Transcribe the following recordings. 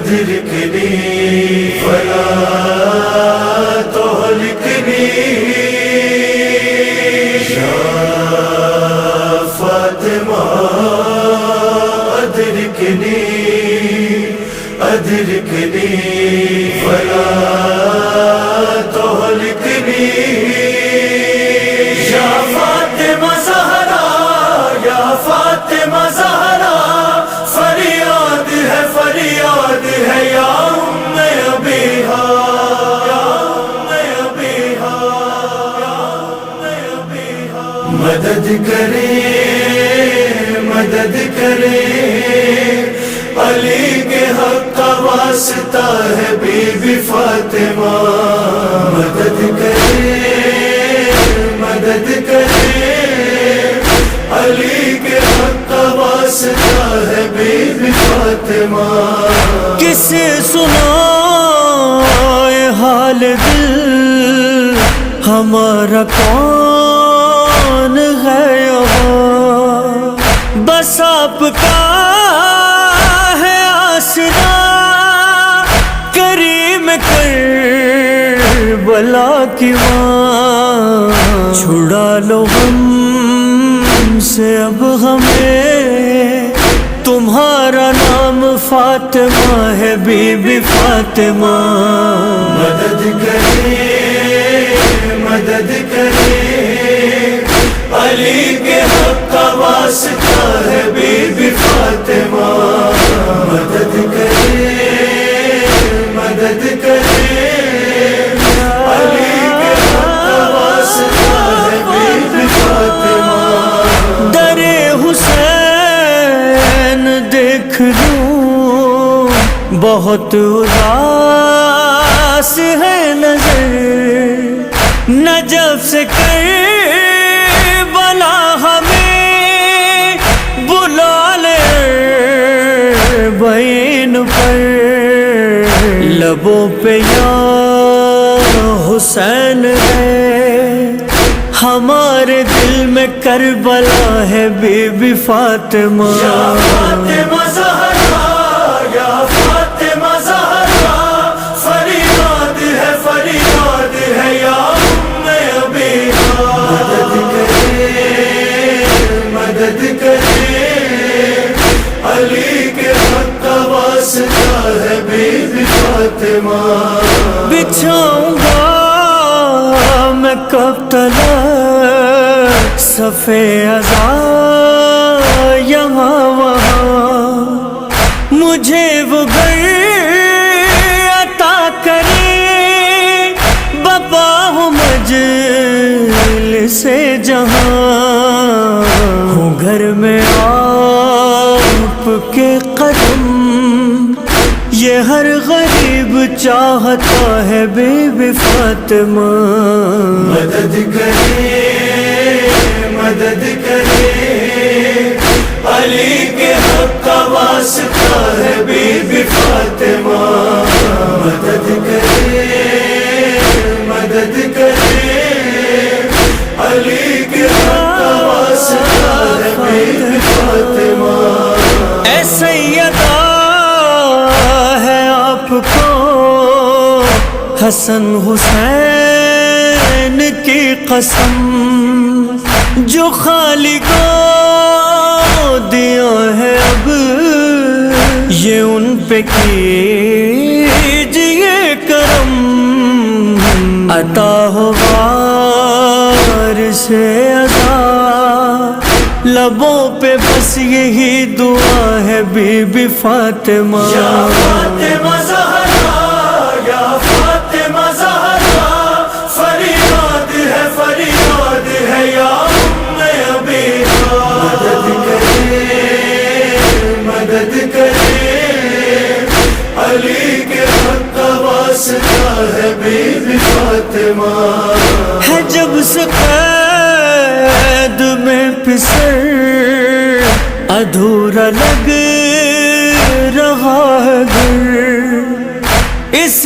أدركني ولا تهلكني يا فاطمة أدركني أدركني ولا تهلكني يا فاطمة زہرا یا فاطمہ زہرا فریاد ہے یا ام ابیہا یا ام ابیہا یا ام ابیہا مدد کرے علی کے حق کا واسطہ ہے بی بی فاطمہ مدد کرے علی کے حق کا واسطہ ہے بی بی فاطمہ کسے سنائے حال دل ہمارا کون ہے یہاں بس آپ کا ہے آسرا کریم کربلا کی ماں چھڑا لو ہم سے اب ہمیں تمہارا نام فاطمہ ہے بی بی فاطمہ مدد کرے علی کے حق کا واسطہ ہے بی بی فاطمہ مدد کرے علی کے حق کا واسطہ ہے بی بی فاطمہ در حسین دیکھ لوں بہت اداس ہے نظر نجف سے کربلا ہمیں بلا لے بین پر لبوں پہ یا حسین ہے ہمارے دل میں کربلا ہے بی بی فاطمہ یا فاطمہ زہرا یا فاطمہ زہرا فریاد ہے یا ام ابیہا مدد کرے علی کے حق کا واسطہ ہے بی بی فاطمہ بچھاؤں گا میں کب تلک صفِ عزا یہاں وہاں مجھے وہ گھر عطا کرے بابا ہوں مجلس جہاں ہوں گھر میں آپ کے قدم یہ ہر غریب چاہتا ہے بی بی فاطمہ مدد کرے علی کے حق کا واسطہ ہے بی بی فاطمہ مدد کرے علی کے حق کا واسطہ ہے بی بی فاطمہ اے سیدہ ہے آپ کو حسن حسین کی قسم جو خالق کو دیا ہے اب یہ ان پہ کیجئے کرم عطا ہو وارث عزا لبوں پہ بس یہی دعا ہے بی بی فاطمہ یا فاطمہ زہرا یا فاطمہ زہرا فریاد ہے یا ام ابیہا مدد کرے علی کے حق کا واسطہ ہے بی بی فاطمہ ہے جب سے قید میں پسر ادھورا لگ رہا ہے گھر اس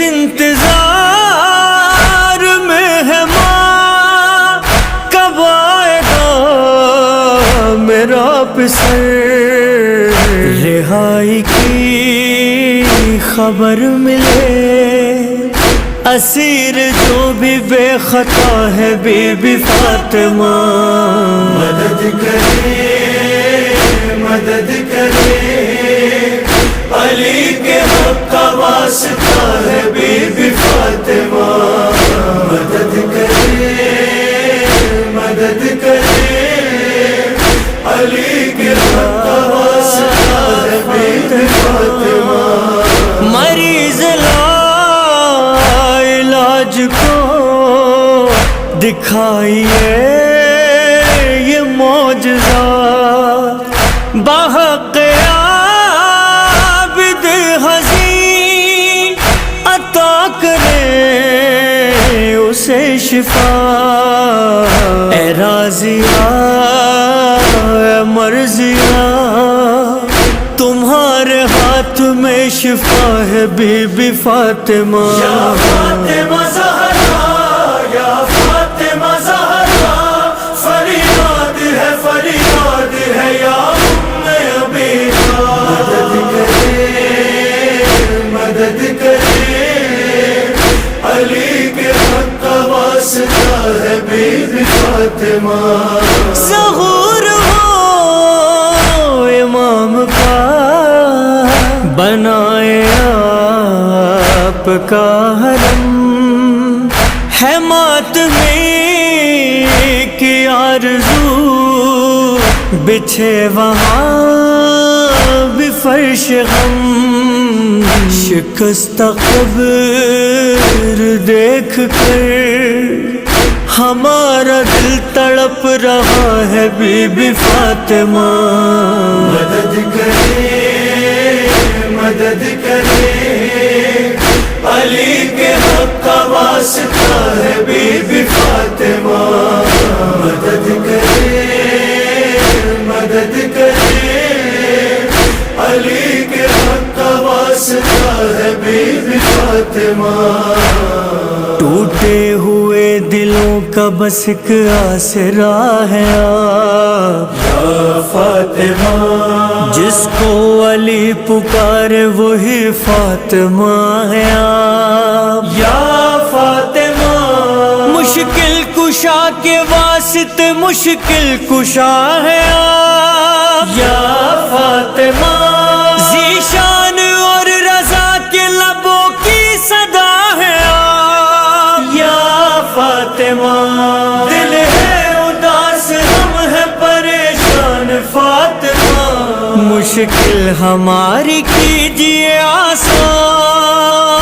انتظار میں ہے ماں کب آئے گا میرا پسر رہائی کی خبر ملے، اسیر جو بھی بے خطا ہے بی بی فاطمہ، مدد کرے مدد کرے، علی کے حق کا واسطہ ہے بی بی فاطمہ، مدد کرے مدد کرے، علی کے حق کا واسطہ ہے بی بی فاطمہ، مریض لا علاج کو دکھائیے یہ معجزہ، بحق عابد حزین عطا کرے اسے شفا، اے راضیہ اے مرضیہ تمہارے ہاتھ میں شفا ہے بی بی فاطمہ، یا فاطمہ زہرا یا فاطمہ زہرا، فریاد ہے یا ام ابیہ، مدد کرے مدد کرے، علی کے حق کا واسطہ ہے بی بی فاطمہ، ظہور ہو امام کا بنائے آپ کا حرم، ہے ماتمی کی آرزو بچھے وہاں بھی فرش غم، شکستہ قبر دیکھ کر ہمارا دل تڑپ رہا ہے بی بی فاطمہ، مدد کرے مدد کرے، علی کے حق کا واسطہ ہے بی بی فاطمہ، مدد کرے مدد کرے، علی کے حق کا واسطہ ہے بی بی فاطمہ، ٹوٹے ہوئے دلوں کا بس ایک آسرا ہے آپ، یا فاطمہ جس کو علی پکارے وہی فاطمہ ہے آپ، یا فاطمہ مشکل کشا کے واسطے مشکل کشا ہے آپ، یا فاطمہ ذیشان اور رضا کے لبوں کی صدا ہے آپ، یا فاطمہ دل ہے اداس ہم ہے پریشان فاطمہ، مشکل ہماری کیجیے آسان،